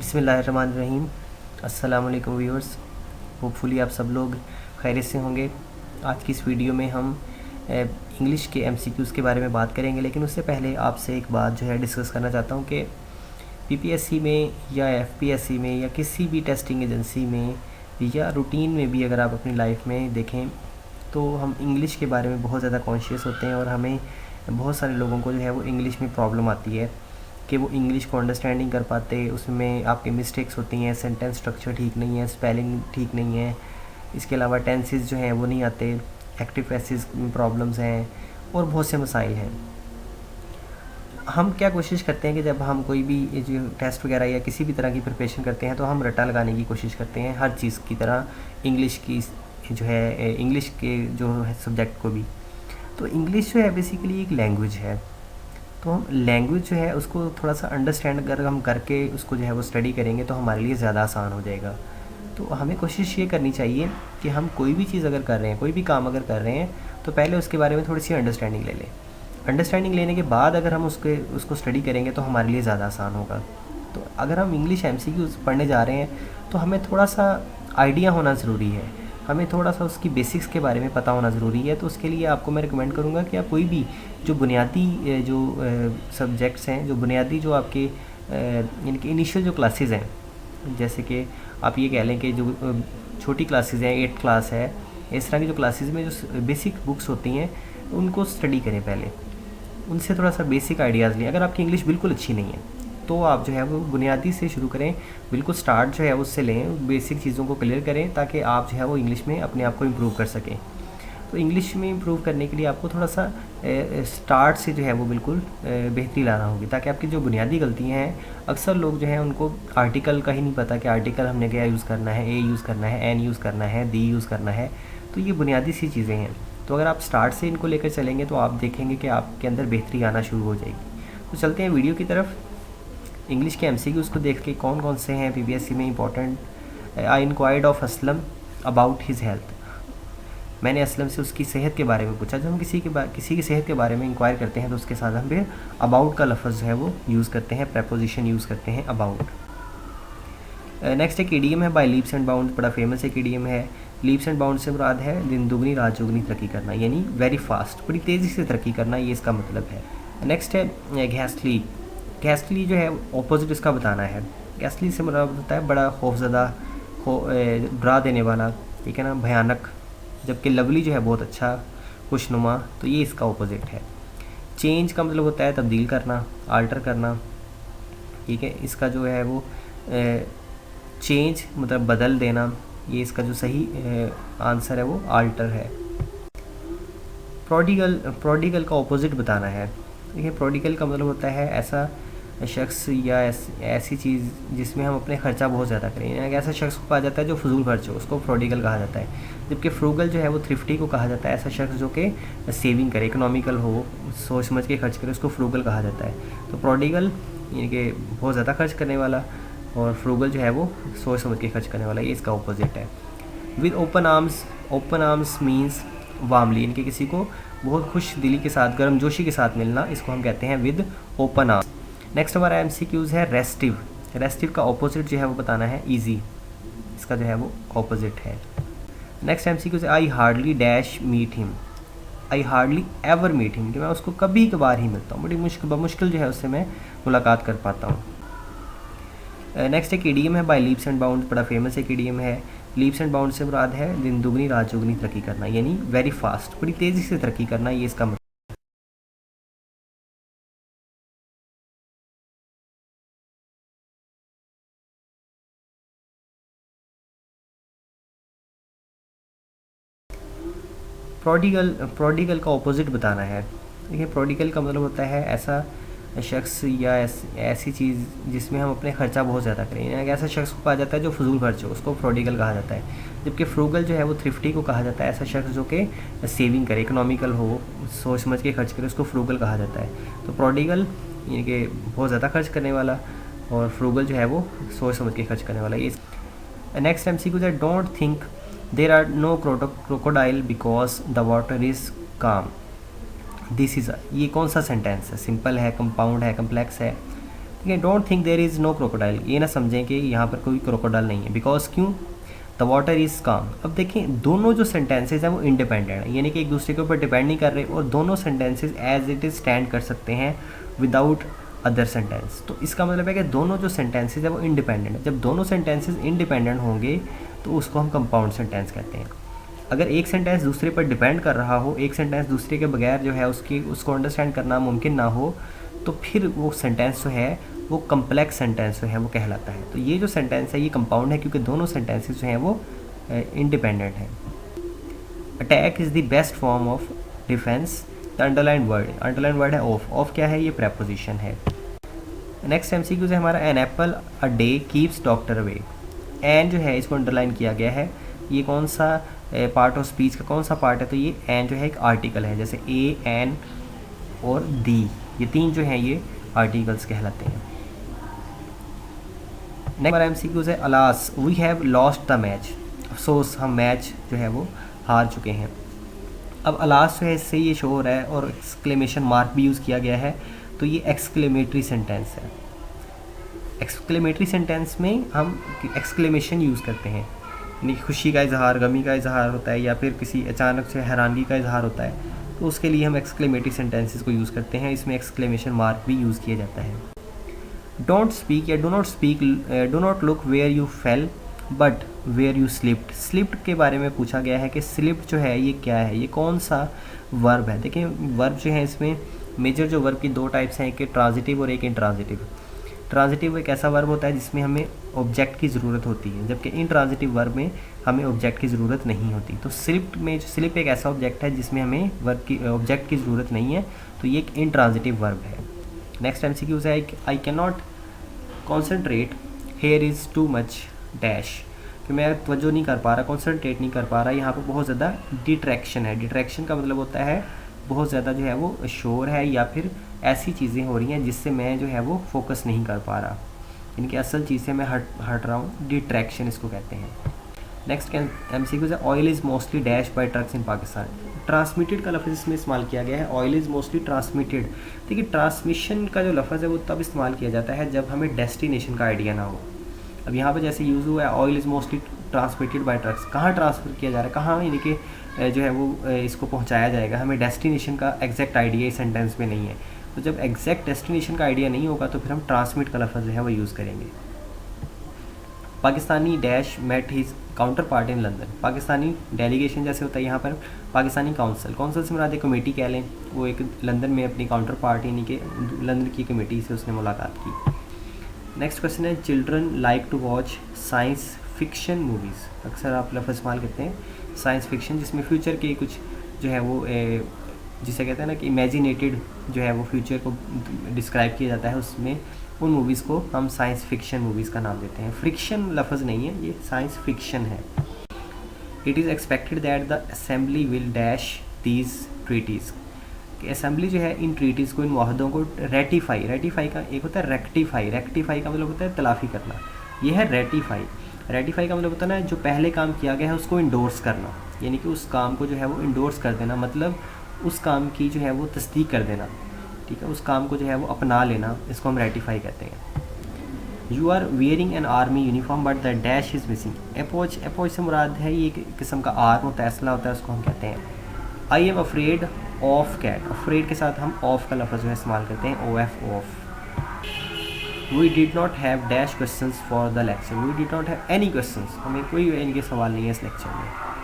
बिस्मिल्लाहिर्रहमानिर्रहीम। अस्सलाम वालेकुम व्यूअर्स। होपफुली आप सब लोग खैरियत से होंगे। आज की इस वीडियो में हम इंग्लिश के एमसीक्यूज़ के बारे में बात करेंगे, लेकिन उससे पहले आपसे एक बात जो है डिस्कस करना चाहता हूँ कि पीपीएससी में या एफपीएससी में या किसी भी टेस्टिंग एजेंसी में या रूटीन में भी अगर आप अपनी लाइफ में देखें तो हम इंग्लिश के बारे में बहुत ज़्यादा कॉन्शियस होते हैं और हमें बहुत सारे लोगों को जो है वो इंग्लिश में प्रॉब्लम आती है कि वो इंग्लिश को अंडरस्टैंडिंग कर पाते। उसमें आपके मिस्टेक्स होती हैं, सेंटेंस स्ट्रक्चर ठीक नहीं है, स्पेलिंग ठीक नहीं है, इसके अलावा टेंसेस जो हैं वो नहीं आते, एक्टिव पैसिव में प्रॉब्लम्स हैं और बहुत से मसाइल हैं। हम क्या कोशिश करते हैं कि जब हम कोई भी जो टेस्ट वगैरह या किसी भी तरह की प्रिपरेशन करते हैं तो हम रट्टा लगाने की कोशिश करते हैं हर चीज़ की तरह, इंग्लिश की जो है इंग्लिश के जो है सब्जेक्ट को भी। तो इंग्लिश जो है बेसिकली एक लैंग्वेज है, तो हम लैंग्वेज जो है उसको थोड़ा सा अंडरस्टैंड अगर हम करके उसको जो है वो स्टडी करेंगे तो हमारे लिए ज़्यादा आसान हो जाएगा। तो हमें कोशिश ये करनी चाहिए कि हम कोई भी चीज़ अगर कर रहे हैं, कोई भी काम अगर कर रहे हैं, तो पहले उसके बारे में थोड़ी सी अंडरस्टैंडिंग ले लें। अंडरस्टैंडिंग लेने के बाद अगर हम उसको स्टडी करेंगे तो हमारे लिए ज़्यादा आसान होगा। तो अगर हम इंग्लिश एमसीक्यूज़ पढ़ने जा रहे हैं तो हमें थोड़ा सा आइडिया होना ज़रूरी है, हमें थोड़ा सा उसकी बेसिक्स के बारे में पता होना ज़रूरी है। तो उसके लिए आपको मैं रिकमेंड करूँगा कि आप कोई भी जो बुनियादी जो सब्जेक्ट्स हैं, जो बुनियादी जो आपके यानी कि इनिशियल जो क्लासेस हैं, जैसे कि आप ये कह लें कि जो छोटी क्लासेस हैं, 8th क्लास है, इस तरह की जो क्लासेस में जो बेसिक बुक्स होती हैं उनको स्टडी करें पहले, उनसे थोड़ा सा बेसिक आइडियाज़ लें। अगर आपकी इंग्लिश बिल्कुल अच्छी नहीं है तो आप जो है वो बुनियादी से शुरू करें, बिल्कुल स्टार्ट जो है उससे लें, बेसिक चीज़ों को क्लियर करें ताकि आप जो है वो इंग्लिश में अपने आप को इम्प्रूव कर सकें। तो इंग्लिश में इम्प्रूव करने के लिए आपको थोड़ा सा स्टार्ट से जो है वो बिल्कुल बेहतरी लाना होगी, ताकि आपकी जो बुनियादी गलतियाँ हैं, अक्सर लोग जो हैं उनको आर्टिकल का ही नहीं पता कि आर्टिकल हमने क्या यूज़ करना है, ए यूज़ करना है, एन यूज़ करना है, दी यूज़ करना है। तो ये बुनियादी सी चीज़ें हैं। तो अगर आप स्टार्ट से इनको लेकर चलेंगे तो आप देखेंगे कि आपके अंदर बेहतरी आना शुरू हो जाएगी। तो चलते हैं वीडियो की तरफ। इंग्लिश के एमसीक्यूज़ को देख के कौन कौन से हैं पीपीएससी में important. I inquired of Aslam about his health. मैंने असलम से उसकी सेहत के बारे में पूछा। जब हम किसी की सेहत के बारे में इंक्वायर करते हैं तो उसके साथ हम फिर अबाउट का लफ्ज़ है वो यूज़ करते हैं, प्रेपोजिशन यूज़ करते हैं अबाउट। नेक्स्ट एक ईडीएम है बाय लीप्स एंड बाउंड, बड़ा फेमस एक ईडीएम है। लीप्स एंड बाउंड से मुराद है दिन दुगनी रात चौगुनी तरक्की करना, यानी वेरी फास्ट, बड़ी तेज़ी से तरक्की करना, ये इसका मतलब है। नेक्स्ट है घैसली। घैसली जो है ऑपोजिट इसका बताना है। घैसली से मुराद होता है बड़ा खौफज़दा, डरा देने वाला, ठीक है ना, भयानक। जबकि लवली जो है बहुत अच्छा, खुशनुमा, तो ये इसका ऑपोजिट है। चेंज का मतलब होता है तब्दील करना, आल्टर करना, ठीक है। इसका जो है वो चेंज मतलब बदल देना, ये इसका जो सही आंसर है वो आल्टर है। प्रोडिगल का ऑपोजिट बताना है। देखिए प्रोडिगल का मतलब होता है ऐसा शख्स या ऐसी चीज़ जिसमें हम अपने खर्चा बहुत ज़्यादा करें, यानी ऐसा शख्स को कहा जाता है जो फजूल खर्च हो, उसको प्रोडिगल कहा जाता है। जबकि फ्रूगल जो है वो थ्रिफ्टी को कहा जाता है, ऐसा शख्स जो कि सेविंग करे, इकोनॉमिकल हो, सोच समझ के खर्च करे, उसको फ्रूगल कहा जाता है। तो प्रोडिगल यानी कि बहुत ज़्यादा खर्च करने वाला, और फ्रूगल जो है वो सोच समझ के खर्च करने वाला, ये इसका ऑपोजिट है। With open arms, open arms means warmly, इनके किसी को बहुत खुश दिली के साथ, गर्मजोशी के साथ मिलना, इसको हम कहते हैं विद ओपन आर्म्स। नेक्स्ट हमारा एमसीक्यूज़ है रेस्टिव। रेस्टिव का ऑपोजिट जो है वो बताना है ईजी, इसका जो है वो ऑपोजिट है। नेक्स्ट एमसीक्यूज़ है I hardly dash meet him. I hardly ever meet him, कि मैं उसको कभी कभार ही मिलता हूँ, बड़ी मुश्किल जो है उससे मैं मुलाकात कर पाता हूँ। नेक्स्ट एक ईडीएम है बाय लीप्स एंड बाउंड, बड़ा फेमस एक ईडीएम है। लीप्स एंड बाउंड से मुराद है दिन दुगनी रात चौगुनी तरक्की करना, यानी वेरी फास्ट, बड़ी तेज़ी से तरक्की करना, ये इसका मतलब। प्रोडिगल का ऑपोजिट बताना है। देखिए प्रोडिगल का मतलब होता है ऐसा शख्स या ऐसी चीज़ जिसमें हम अपने खर्चा बहुत ज़्यादा करें, यानी ऐसा शख्स को कहा जाता है जो फजूल खर्च हो, उसको प्रोडिगल कहा जाता है। जबकि फ्रूगल जो है वो थ्रिफ्टी को कहा जाता है, ऐसा शख्स जो कि सेविंग करे, इकोनॉमिकल हो, सोच समझ के खर्च करे, उसको फ्रूगल कहा जाता है। तो प्रोडिगल यानी कि बहुत ज़्यादा खर्च करने वाला, और फ्रूगल जो है वो सोच समझ के खर्च करने वाला, ये। नेक्स्ट एमसीक्यू है don't think there are no crocodile because the water is calm. This is, ये कौन सा सेंटेंस है? सिंपल है, कंपाउंड है, कम्प्लेक्स है? ठीक है। Don't think there is no crocodile, ये ना समझें कि यहाँ पर कोई क्रोकोडाइल नहीं है। बिकॉज क्यों, द वाटर इज़ काम। अब देखें दोनों जो सेंटेंसेज हैं वो इंडिपेंडेंट हैं, यानी कि एक दूसरे के ऊपर डिपेंड नहीं कर रहे, और दोनों sentences as it is stand कर सकते हैं विदाउट अदर सेंटेंस। तो इसका मतलब है कि दोनों जो सेंटेंसेज हैं वो इंडिपेंडेंट है। जब दोनों सेंटेंसेज इंडिपेंडेंट होंगे तो उसको हम कंपाउंड सेंटेंस कहते हैं। अगर एक सेंटेंस दूसरे पर डिपेंड कर रहा हो, एक सेंटेंस दूसरे के बगैर जो है उसको अंडरस्टैंड करना मुमकिन ना हो, तो फिर वो सेंटेंस जो है वो कम्प्लेक्स सेंटेंस जो है वो कहलाता है। तो ये जो सेंटेंस है ये कंपाउंड है क्योंकि दोनों सेंटेंसेस जो हैं वो इंडिपेंडेंट हैं। Attack is the best form of defence. The underline word है ऑफ। ऑफ क्या है, ये प्रेपोजिशन है। नेक्स्ट एमसीक्यू है हमारा, an apple a day keeps doctor away. An जो है इसको अंडरलाइन किया गया है, ये कौन सा पार्ट ऑफ स्पीच का कौन सा पार्ट है, तो ये एन जो है एक आर्टिकल है, जैसे ए, एन और दी, ये तीन जो हैं ये आर्टिकल्स कहलाते हैं। नेक्स्ट हमारा एमसीक्यूज है, alas we have lost the match. अफसोस हम मैच जो है वो हार चुके हैं। अब अलास जो है इससे ये शो हो रहा है और एक्सक्लेमेशन मार्क भी यूज़ किया गया है, तो ये एक्सक्लेमेटरी सेंटेंस है। एक्सक्लेमेटरी सेंटेंस में हम एक्सक्लेमेशन यूज़ करते हैं, यानी खुशी का इजहार, गमी का इजहार होता है, या फिर किसी अचानक से हैरानगी का इजहार होता है, तो उसके लिए हम एक्सक्लेमेटरी सेंटेंसेस को यूज़ करते हैं। इसमें एक्सक्लेमेशन मार्क भी यूज़ किया जाता है। डोंट स्पीक या do not speak, do not look where you fail but where you slipped. Slipped के बारे में पूछा गया है कि स्लिप्ड जो है ये क्या है, ये कौन सा वर्ब है। देखिए वर्ब जो है इसमें मेजर जो वर्ब की दो टाइप्स हैं, एक ट्रांजिटिव और एक इंट्रांजिटिव। ट्रांजिटिव एक ऐसा वर्ब होता है जिसमें हमें ऑब्जेक्ट की ज़रूरत होती है, जबकि इंट्रांजिटिव वर्ब में हमें ऑब्जेक्ट की ज़रूरत नहीं होती। तो स्लिप्ड में स्लिप एक ऐसा ऑब्जेक्ट है जिसमें हमें वर्ब की ऑब्जेक्ट की ज़रूरत नहीं है, तो ये एक इंट्रांजिटिव वर्ब है। नेक्स्ट एमसीक्यूज़ है, I can not concentrate here is too much dash, कि मैं तवज्जो नहीं कर पा रहा, कॉन्सेंट्रेट नहीं कर पा रहा, यहाँ पर बहुत ज़्यादा डिट्रैक्शन है। डिट्रैक्शन का मतलब होता है बहुत ज़्यादा जो है वो शोर है या फिर ऐसी चीज़ें हो रही हैं जिससे मैं जो है वो फोकस नहीं कर पा रहा, इनकी असल चीज़ से मैं हट रहा हूँ, डिट्रैक्शन इसको कहते हैं। नेक्स्ट एमसीक्यूज़ है, oil is mostly dash by trucks in Pakistan. Transmitted का लफ्ज़ इसमें इस्तेमाल किया गया है, ऑयल इज़ मोस्टली ट्रांसमिटेड। देखिए ट्रांसमिशन का जो लफ्ज़ है वो तब इस्तेमाल किया जाता है जब हमें डेस्टिनेशन का आइडिया ना हो। अब यहाँ पर जैसे यूज़ हुआ है oil is mostly transmitted by trucks, कहाँ ट्रांसफ़र किया जा रहा है, कहाँ यानी कि जो है वो इसको पहुँचाया जाएगा, हमें डेस्टिनेशन का एग्जैक्ट आइडिया इस सेंटेंस में नहीं है। तो जब एग्जैक्ट डेस्टिनेशन का आइडिया नहीं होगा तो फिर हम ट्रांसमिट का लफ्ज़ जो है वो यूज़ करेंगे। Pakistani dash met his counterpart in London. Pakistani delegation जैसे होता है यहाँ पर पाकिस्तानी काउंसिल से मुराद कमेटी कह लें, वो एक लंदन में अपनी काउंटर पार्ट यानी कि लंदन की कमेटी से उसने मुलाकात की। नेक्स्ट क्वेश्चन है, children like to watch science fiction movies. अक्सर आप लफ्ज़ इस्तेमाल करते हैं साइंस फिक्शन, जिसमें फ्यूचर के कुछ जो है वो जिसे कहते हैं ना कि इमेजिनेटेड जो है वो फ्यूचर को डिस्क्राइब किया जाता है, उसमें उन मूवीज़ को हम साइंस फिक्शन मूवीज़ का नाम देते हैं। फ्रिक्शन लफ्ज़ नहीं है, ये साइंस फिक्शन है। It is expected that the assembly will dash these treaties, कि असेंबली जो है इन ट्रीटीज़ को, इन मुआहदों को रेटिफाई, रेटिफाई का एक होता है रेक्टिफाई, रेक्टिफाई का मतलब होता है तलाफ़ी करना, ये है रेटिफाई। रेटिफाई का मतलब होता है ना जो पहले काम किया गया है उसको इंडोर्स करना, यानी कि उस काम को जो है वो इंडोर्स कर देना, मतलब उस काम की जो है वो तस्दीक कर देना, ठीक है, उस काम को जो है वो अपना लेना, इसको हम रेटिफाई कहते हैं। You are wearing an army uniform but the dash is missing. Epoch, epoch से मुराद है ये एक किस्म का आर्म होता है, असला होता है, उसको हम कहते हैं। I am afraid of cat. Afraid के साथ हम ऑफ का लफ्ज़ जो है इस्तेमाल करते हैं, O F, of. We did not have dash questions for the lecture. We did not have any questions, हमें कोई इनके सवाल नहीं है इस लेक्चर में।